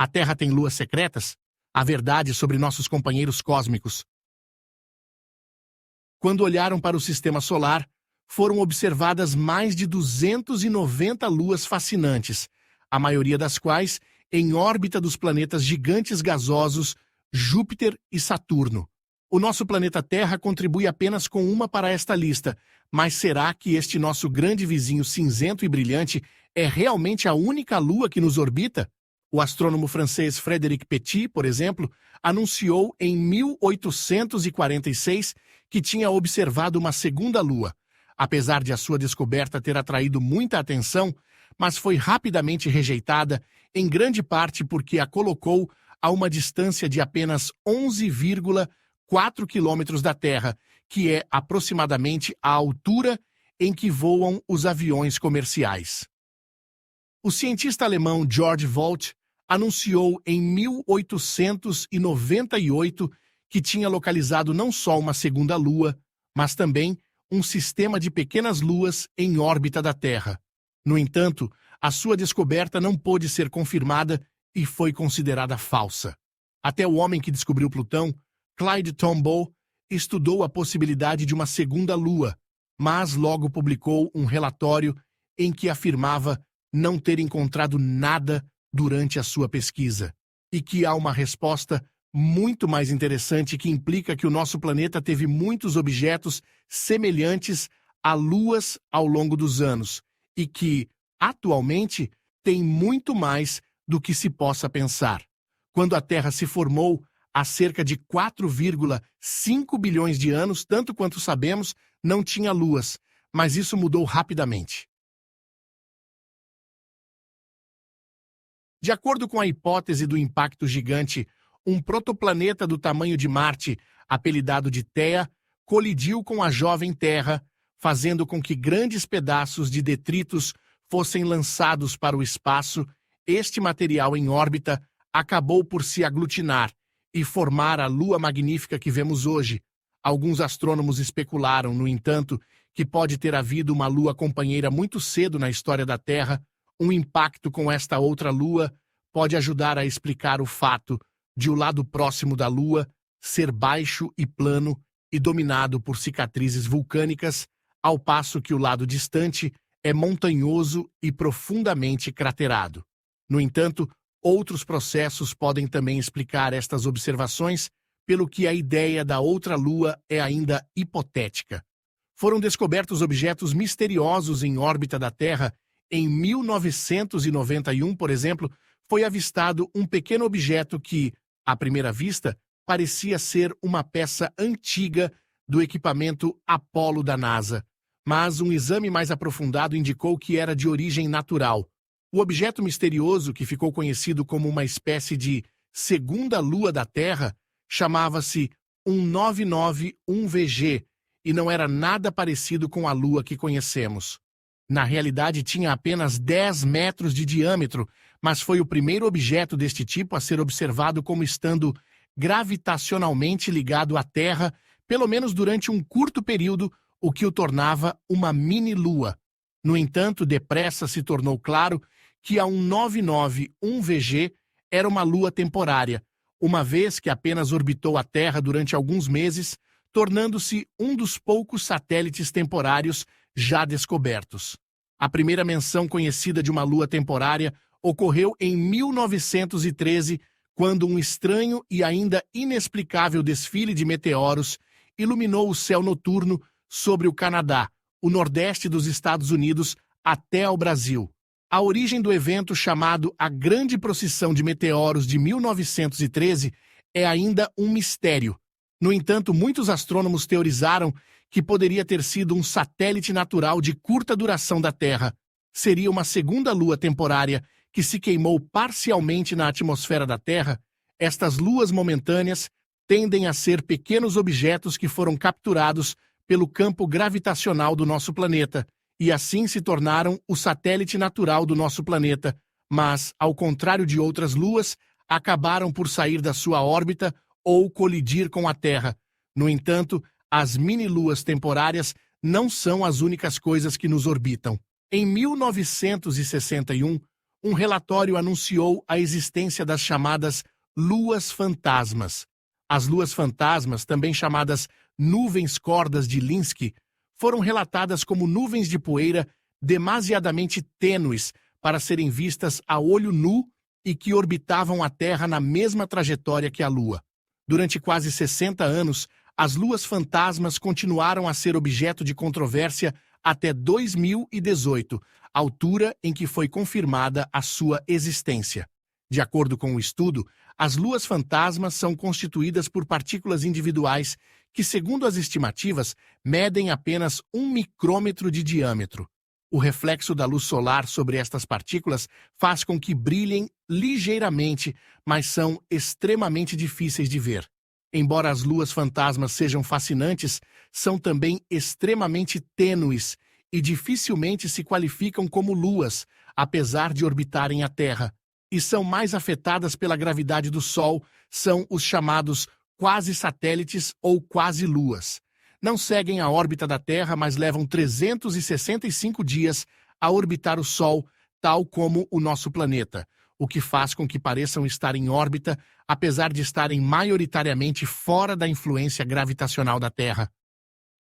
A Terra tem luas secretas? A verdade sobre nossos companheiros cósmicos. Quando olharam para o Sistema Solar, foram observadas mais de 290 luas fascinantes, a maioria das quais em órbita dos planetas gigantes gasosos Júpiter e Saturno. O nosso planeta Terra contribui apenas com uma para esta lista, mas será que este nosso grande vizinho cinzento e brilhante é realmente a única lua que nos orbita? O astrônomo francês Frédéric Petit, por exemplo, anunciou em 1846 que tinha observado uma segunda lua, apesar de a sua descoberta ter atraído muita atenção, mas foi rapidamente rejeitada, em grande parte porque a colocou a uma distância de apenas 11,4 quilômetros da Terra, que é aproximadamente a altura em que voam os aviões comerciais. O cientista alemão George Volt anunciou em 1898 que tinha localizado não só uma segunda lua, mas também um sistema de pequenas luas em órbita da Terra. No entanto, a sua descoberta não pôde ser confirmada e foi considerada falsa. Até o homem que descobriu Plutão, Clyde Tombaugh, estudou a possibilidade de uma segunda lua, mas logo publicou um relatório em que afirmava não ter encontrado nada durante a sua pesquisa, e que há uma resposta muito mais interessante que implica que o nosso planeta teve muitos objetos semelhantes a luas ao longo dos anos, e que, atualmente, tem muito mais do que se possa pensar. Quando a Terra se formou, há cerca de 4,5 bilhões de anos, tanto quanto sabemos, não tinha luas, mas isso mudou rapidamente. De acordo com a hipótese do impacto gigante, um protoplaneta do tamanho de Marte, apelidado de Theia, colidiu com a jovem Terra, fazendo com que grandes pedaços de detritos fossem lançados para o espaço. Este material em órbita acabou por se aglutinar e formar a Lua magnífica que vemos hoje. Alguns astrônomos especularam, no entanto, que pode ter havido uma lua companheira muito cedo na história da Terra. Um impacto com esta outra lua pode ajudar a explicar o fato de o lado próximo da Lua ser baixo e plano e dominado por cicatrizes vulcânicas, ao passo que o lado distante é montanhoso e profundamente craterado. No entanto, outros processos podem também explicar estas observações, pelo que a ideia da outra Lua é ainda hipotética. Foram descobertos objetos misteriosos em órbita da Terra. Em 1991, por exemplo, foi avistado um pequeno objeto que, à primeira vista, parecia ser uma peça antiga do equipamento Apollo da NASA, mas um exame mais aprofundado indicou que era de origem natural. O objeto misterioso, que ficou conhecido como uma espécie de segunda lua da Terra, chamava-se 1991VG e não era nada parecido com a Lua que conhecemos. Na realidade, tinha apenas 10 metros de diâmetro, mas foi o primeiro objeto deste tipo a ser observado como estando gravitacionalmente ligado à Terra, pelo menos durante um curto período, o que o tornava uma mini-lua. No entanto, depressa se tornou claro que a 1991VG era uma lua temporária, uma vez que apenas orbitou a Terra durante alguns meses, tornando-se um dos poucos satélites temporários já descobertos. A primeira menção conhecida de uma lua temporária ocorreu em 1913, quando um estranho e ainda inexplicável desfile de meteoros iluminou o céu noturno sobre o Canadá, o nordeste dos Estados Unidos, até ao Brasil. A origem do evento, chamado a Grande Procissão de Meteoros de 1913, é ainda um mistério. No entanto, muitos astrônomos teorizaram que poderia ter sido um satélite natural de curta duração da Terra. Seria uma segunda lua temporária que se queimou parcialmente na atmosfera da Terra. Estas luas momentâneas tendem a ser pequenos objetos que foram capturados pelo campo gravitacional do nosso planeta, e assim se tornaram o satélite natural do nosso planeta, mas, ao contrário de outras luas, acabaram por sair da sua órbita ou colidir com a Terra. No entanto, as mini-luas temporárias não são as únicas coisas que nos orbitam. Em 1961, um relatório anunciou a existência das chamadas luas fantasmas. As luas fantasmas, também chamadas nuvens cordas de Linsky, foram relatadas como nuvens de poeira demasiadamente tênues para serem vistas a olho nu e que orbitavam a Terra na mesma trajetória que a Lua. Durante quase 60 anos, as luas fantasmas continuaram a ser objeto de controvérsia até 2018, altura em que foi confirmada a sua existência. De acordo com o estudo, as luas fantasmas são constituídas por partículas individuais que, segundo as estimativas, medem apenas 1 micrômetro de diâmetro. O reflexo da luz solar sobre estas partículas faz com que brilhem ligeiramente, mas são extremamente difíceis de ver. Embora as luas fantasmas sejam fascinantes, são também extremamente tênues e dificilmente se qualificam como luas, apesar de orbitarem a Terra. E são mais afetadas pela gravidade do Sol, são os chamados quasi-satélites ou quasi-luas. Não seguem a órbita da Terra, mas levam 365 dias a orbitar o Sol, tal como o nosso planeta, o que faz com que pareçam estar em órbita, apesar de estarem maioritariamente fora da influência gravitacional da Terra.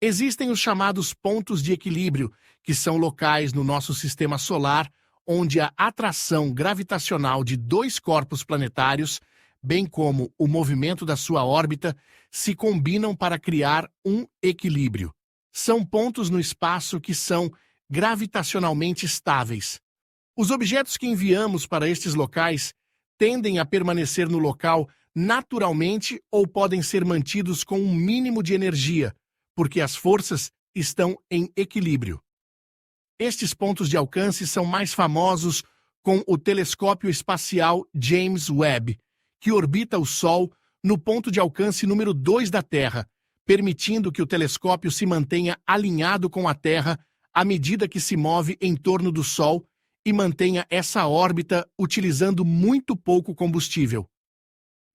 Existem os chamados pontos de equilíbrio, que são locais no nosso sistema solar onde a atração gravitacional de dois corpos planetários, bem como o movimento da sua órbita, se combinam para criar um equilíbrio. São pontos no espaço que são gravitacionalmente estáveis. Os objetos que enviamos para estes locais tendem a permanecer no local naturalmente ou podem ser mantidos com um mínimo de energia, porque as forças estão em equilíbrio. Estes pontos de alcance são mais famosos com o telescópio espacial James Webb, que orbita o Sol no ponto de alcance número 2 da Terra, permitindo que o telescópio se mantenha alinhado com a Terra à medida que se move em torno do Sol e mantenha essa órbita utilizando muito pouco combustível.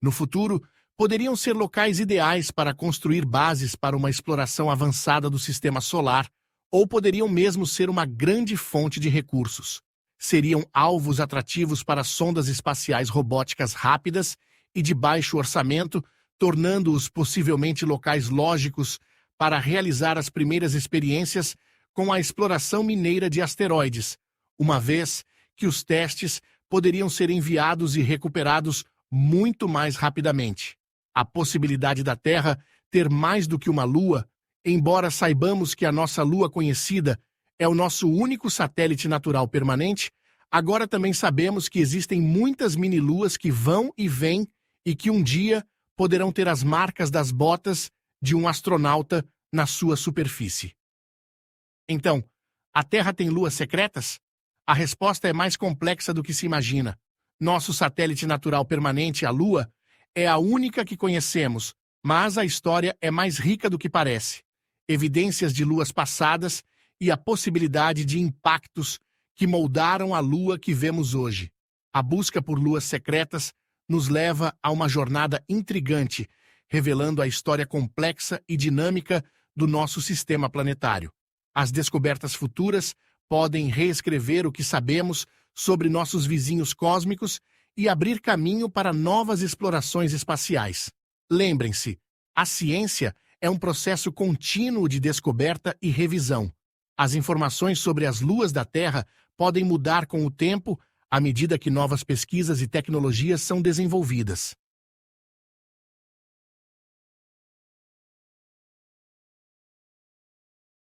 No futuro, poderiam ser locais ideais para construir bases para uma exploração avançada do sistema solar, ou poderiam mesmo ser uma grande fonte de recursos. Seriam alvos atrativos para sondas espaciais robóticas rápidas e de baixo orçamento, tornando-os possivelmente locais lógicos para realizar as primeiras experiências com a exploração mineira de asteroides, uma vez que os testes poderiam ser enviados e recuperados muito mais rapidamente. A possibilidade da Terra ter mais do que uma lua, embora saibamos que a nossa lua conhecida é o nosso único satélite natural permanente, agora também sabemos que existem muitas mini-luas que vão e vêm e que um dia poderão ter as marcas das botas de um astronauta na sua superfície. Então, a Terra tem luas secretas? A resposta é mais complexa do que se imagina. Nosso satélite natural permanente, a Lua, é a única que conhecemos, mas a história é mais rica do que parece. Evidências de luas passadas e a possibilidade de impactos que moldaram a Lua que vemos hoje. A busca por luas secretas nos leva a uma jornada intrigante, revelando a história complexa e dinâmica do nosso sistema planetário. As descobertas futuras podem reescrever o que sabemos sobre nossos vizinhos cósmicos e abrir caminho para novas explorações espaciais. Lembrem-se, a ciência é um processo contínuo de descoberta e revisão. As informações sobre as luas da Terra podem mudar com o tempo à medida que novas pesquisas e tecnologias são desenvolvidas.